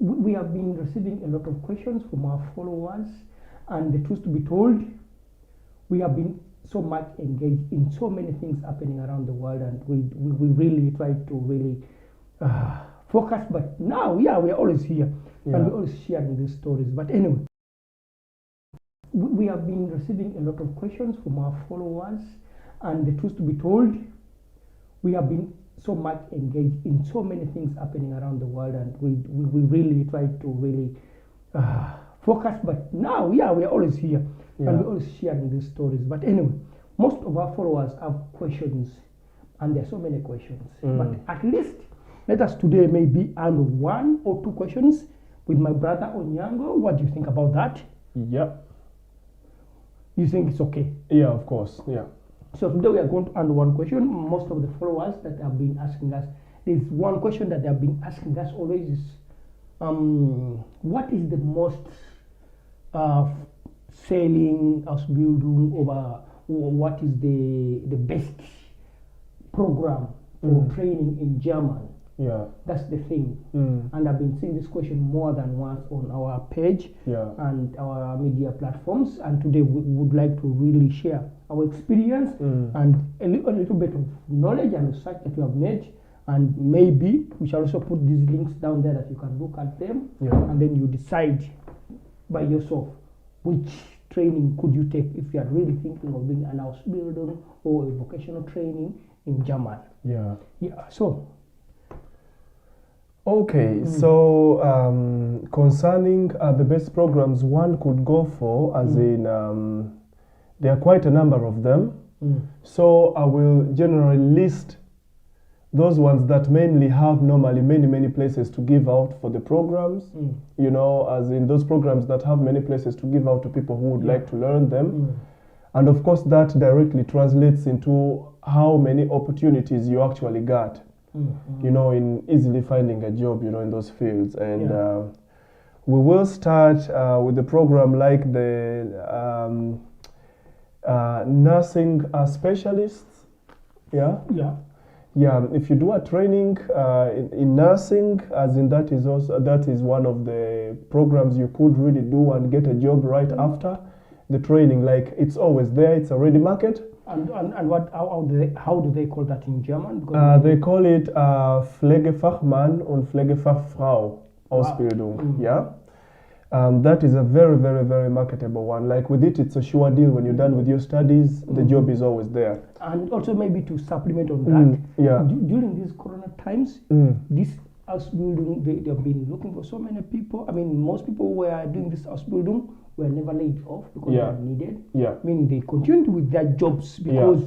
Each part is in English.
We have been receiving a lot of questions from our followers, and the truth to be told, we have been so much engaged in so many things happening around the world, and we really try to really focus. But now, yeah, we are always here, and we're always sharing these stories. But anyway, we have been receiving a lot of questions from our followers, and the truth to be told, we have been so much engaged in so many things happening around the world, and we really try to really focus. But now, yeah, we are always here, and we're always sharing these stories. But anyway, most of our followers have questions, and there are so many questions. But at least let us today maybe handle 1 or 2 questions with my brother Oyango. What do you think about that? Yeah. You think it's okay? Yeah, of course. Yeah. So today we are going to answer one question. Most of the followers that have been asking us, there's one question that they have been asking us always is, what is the most selling ausbildung, over what is the best program for training in German? Yeah. That's the thing. And I've been seeing this question more than once on our page and our media platforms. And today we would like to really share our experience and a little bit of knowledge and research that we have made. And maybe we shall also put these links down there that you can look at them. And then you decide by yourself which training could you take if you are really thinking of doing an ausbildung or a vocational training in German. Yeah. So. Okay, so concerning the best programs one could go for, as in there are quite a number of them. So I will generally list those ones that mainly have normally many places to give out for the programs. You know, as in those programs that have many places to give out to people who would like to learn them. And of course that directly translates into how many opportunities you actually got. You know, in easily finding a job, you know, in those fields. And we will start with the program like the nursing specialists. If you do a training in nursing, as in that is one of the programs you could really do and get a job right after the training. Like, it's always there, it's a ready market. And how do they call that in German? They call it Pflegefachmann und Pflegefachfrau Ausbildung. That is a very marketable one. Like, with it, it's a sure deal. When you're done with your studies, the job is always there. And also maybe to supplement on that, during these corona times, this ausbildung, they have been looking for so many people. I mean, most people who were doing this ausbildung were never laid off because they are needed. I mean, they continued with their jobs because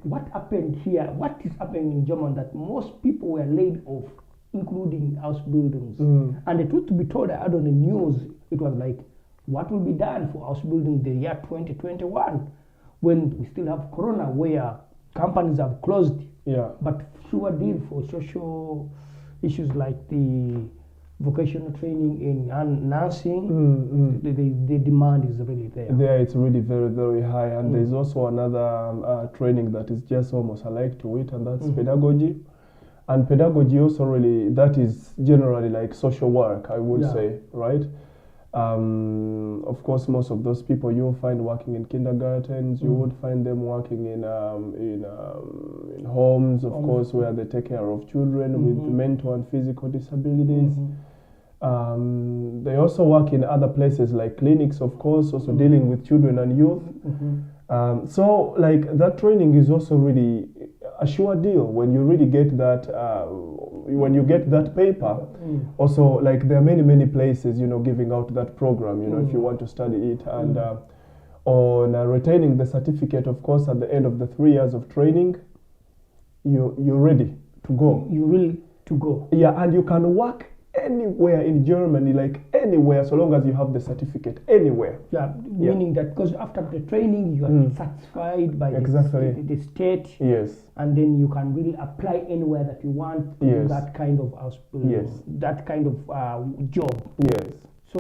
what happened here, what is happening in Germany, that most people were laid off, including ausbildungs. And the truth to be told, I heard on the news, it was like, what will be done for ausbildung the year 2021 when we still have corona, where companies have closed, but sure deal for social issues like the vocational training in nursing, the demand is really there. There, it's really very high. And there's also another training that is just almost alike to it, and that's pedagogy. And pedagogy also really, that is generally like social work, I would say, right? Of course, most of those people you'll find working in kindergartens, you would find them working in homes, of course, where they take care of children with mental and physical disabilities. They also work in other places like clinics, of course, also dealing with children and youth. So like that training is also really a sure deal when you really get that, when you get that paper. Also, like, there are many places, you know, giving out that program, you know, if you want to study it. And on retaining the certificate, of course, at the end of the 3 years of training, you're ready to go. You're ready to go. Yeah, and you can work anywhere in Germany, like anywhere, so long as you have the certificate, anywhere. Meaning that because after the training you are satisfied by the state, and then you can really apply anywhere that you want to do that kind of that kind of job. So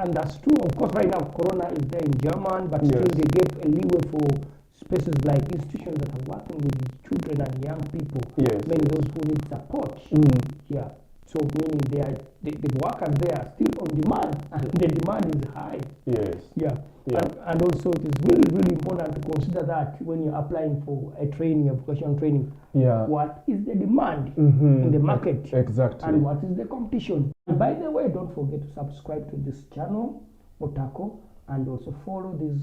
and that's true. Of course, right now corona is there in German, but still they give a leeway for spaces like institutions that are working with children and young people, mainly those who need support. So meaning the workers there are still on demand, and the demand is high. Yes. Yeah. Yeah. And also it is really, really important to consider that when you're applying for a training, a vocational training. Yeah. What is the demand in the market? Exactly. And what is the competition? And by the way, don't forget to subscribe to this channel, Otako, and also follow these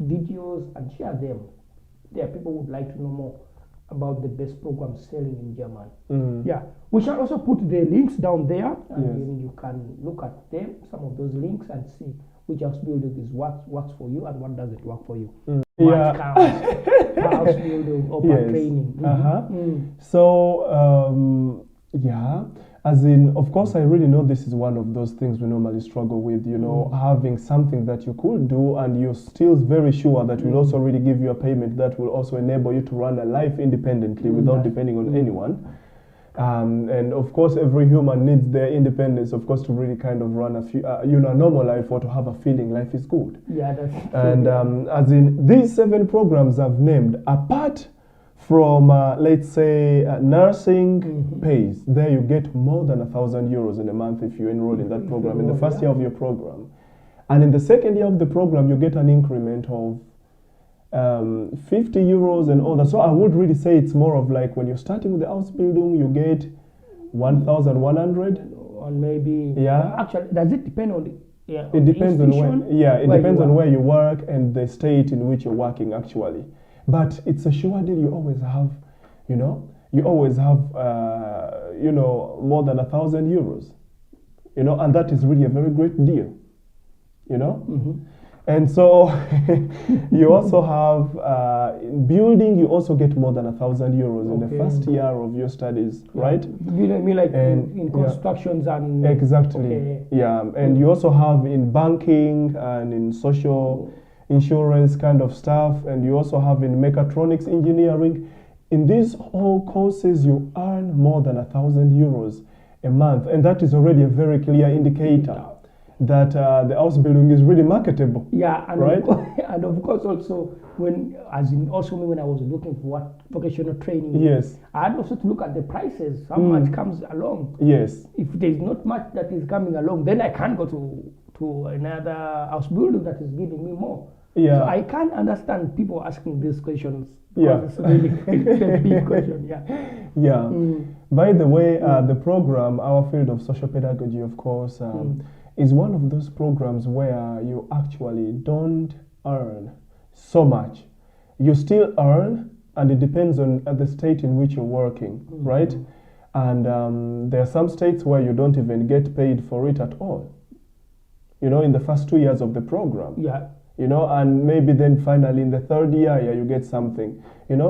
videos and share them. There, people would like to know more about the best programs selling in German. Yeah, we shall also put the links down there, and then you can look at them, some of those links, and see which Ausbildung is what works for you and what doesn't work for you. What counts per Ausbildung or per training. So yeah, as in, of course, I really know this is one of those things we normally struggle with, you know, having something that you could do and you're still very sure that will also really give you a payment that will also enable you to run a life independently without depending on anyone. And of course, every human needs their independence, of course, to really kind of run a normal life or to have a feeling life is good. Yeah, that's true. And as in, these 7 programs I've named, apart from, let's say, nursing pays, there you get more than 1,000 euros in a month if you enroll in that program in the first year of your program. And in the second year of the program, you get an increment of 50 euros and all that. So I would really say it's more of like when you're starting with the Ausbildung, you get 1,100. Or maybe, actually, does it depend on the it depends on where, it depends on where you work and the state in which you're working actually. But it's a sure deal. You always have, more than 1,000 euros, and that is really a very great deal, And so you also have, in building, you also get more than 1,000 euros in the first year of your studies, right? You mean like in constructions and... Exactly, and you also have in banking and in social insurance kind of stuff, and you also have in mechatronics engineering. In these whole courses, you earn more than 1,000 euros a month, and that is already a very clear indicator that the Ausbildung is really marketable. Yeah, and right? And of course also when I was looking for what vocational training. Yes. I had also to look at the prices, how much comes along. Yes. If there's not much that is coming along, then I can't go to another Ausbildung that is giving me more. Yeah. So I can't understand people asking these questions. It's really a big question. Yeah. By the way, the program, our field of social pedagogy, of course, is one of those programs where you actually don't earn so much. You still earn, and it depends on the state in which you're working, right? And there are some states where you don't even get paid for it at all, in the first 2 years of the program. Yeah. And maybe then finally in the third year, you get something,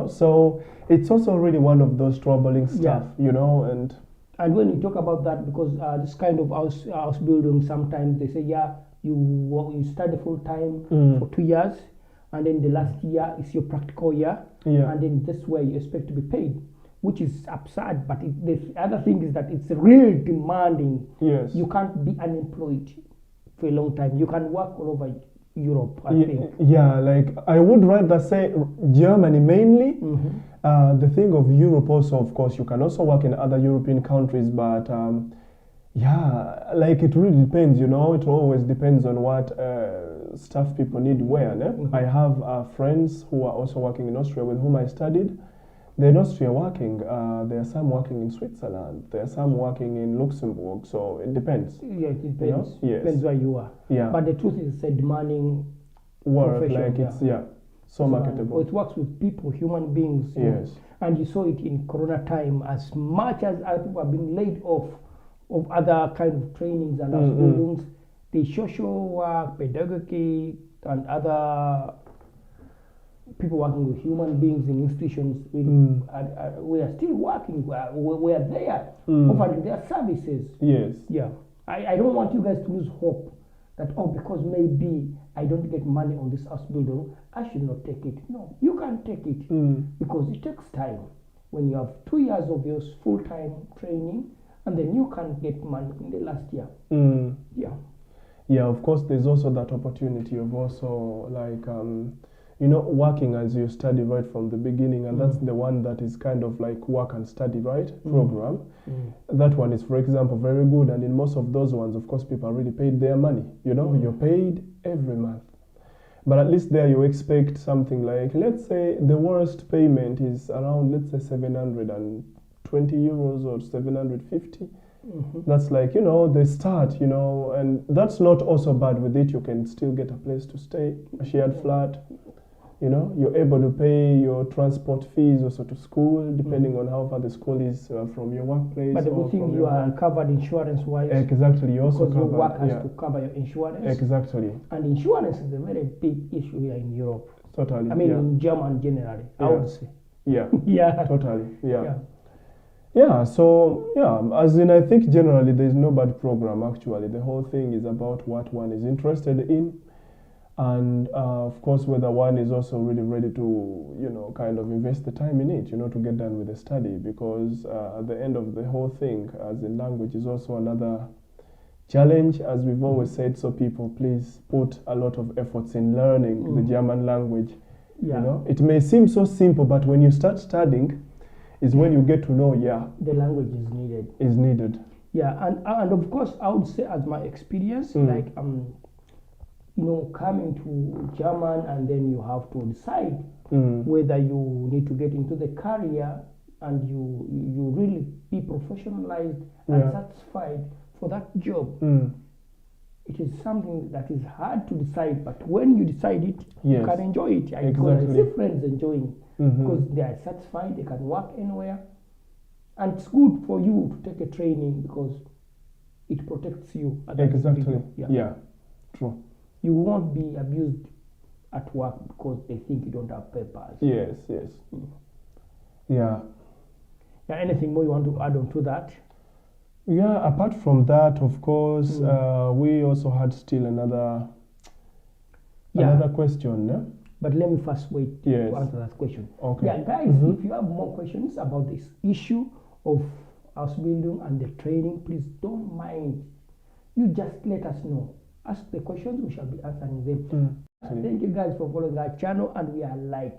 So it's also really one of those troubling stuff, And when you talk about that, because this kind of Ausbildung, sometimes they say, you study full time for 2 years, and then the last year is your practical year, and then that's where you expect to be paid, which is absurd. But the other thing is that it's really demanding. Yes. You can't be unemployed for a long time. You can work all over Europe, I think. Yeah, like I would rather say Germany mainly. The thing of Europe also, of course, you can also work in other European countries, but like it really depends, it always depends on what stuff people need where. I have friends who are also working in Austria with whom I studied. They're in Austria working. There are some working in Switzerland. There are some working in Luxembourg. So it depends. Yeah, it depends. Yes. Depends where you are. Yeah. But the truth is, it's a demanding work. profession. Like it's so marketable. It works with people, human beings. Yes. And you saw it in Corona time. As much as other people are being laid off of other kind of trainings and Ausbildungs, the social work, pedagogy, and other people working with human beings in institutions, we are still working. We are there offering their services. Yes. Yeah. I don't want you guys to lose hope that, because maybe I don't get money on this Ausbildung, I should not take it. No, you can take it because it takes time. When you have 2 years of your full-time training, and then you can get money in the last year. Yeah, of course, there's also that opportunity of also like working as you study right from the beginning, and that's the one that is kind of like work and study, right, program. That one is, for example, very good, and in most of those ones, of course, people are really paid their money. You're paid every month. But at least there you expect something like, let's say the worst payment is around, let's say 720 euros or 750. That's like, the start, and that's not also bad. With it, you can still get a place to stay, a shared flat. You're able to pay your transport fees also to school, depending on how far the school is from your workplace. But the good thing, you are covered insurance-wise. Exactly, you also because your work has to cover your insurance. Exactly. And insurance is a very big issue here in Europe. Totally. I mean, in German generally, I would say. Yeah. Yeah. Totally. Yeah. Yeah, so, as in, I think generally there's no bad program, actually. The whole thing is about what one is interested in. And of course, whether one is also really ready to, kind of invest the time in it, to get done with the study. Because at the end of the whole thing, as in language, is also another challenge, as we've always said. So people, please put a lot of efforts in learning the German language. It may seem so simple, but when you start studying, is when you get to know, the language is needed. Yeah, and of course, I would say, as my experience, like coming to German, and then you have to decide whether you need to get into the career and you really be professionalized and satisfied for that job. It is something that is hard to decide, but when you decide it, you can enjoy it. Because I see friends enjoying because they are satisfied, they can work anywhere. And it's good for you to take a training because it protects you. Exactly. Yeah, true. You won't be abused at work because they think you don't have papers. Yes. Yeah. Anything more you want to add on to that? Yeah, apart from that, of course, we also had still another question. Yeah? But let me first wait to answer that question. Okay. Yeah, guys, if you have more questions about this issue of Ausbildung and the training, please don't mind. You just let us know. Ask the questions, we shall be answering them. Thank you guys for following our channel, and we are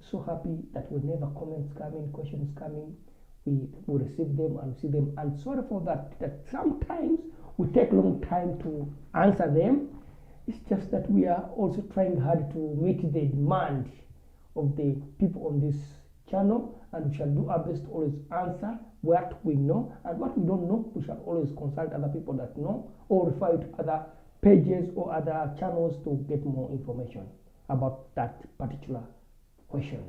so happy that whenever comments coming, questions coming, we receive them and see them. And sorry for that sometimes we take long time to answer them. It's just that we are also trying hard to meet the demand of the people on this channel, and we shall do our best to always answer what we know, and what we don't know, we shall always consult other people that know, or refer to other pages or other channels to get more information about that particular question.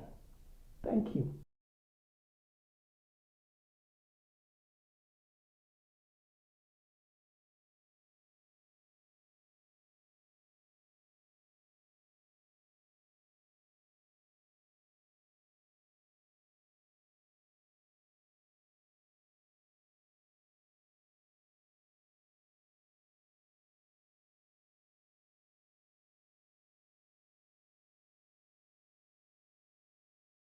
Thank you.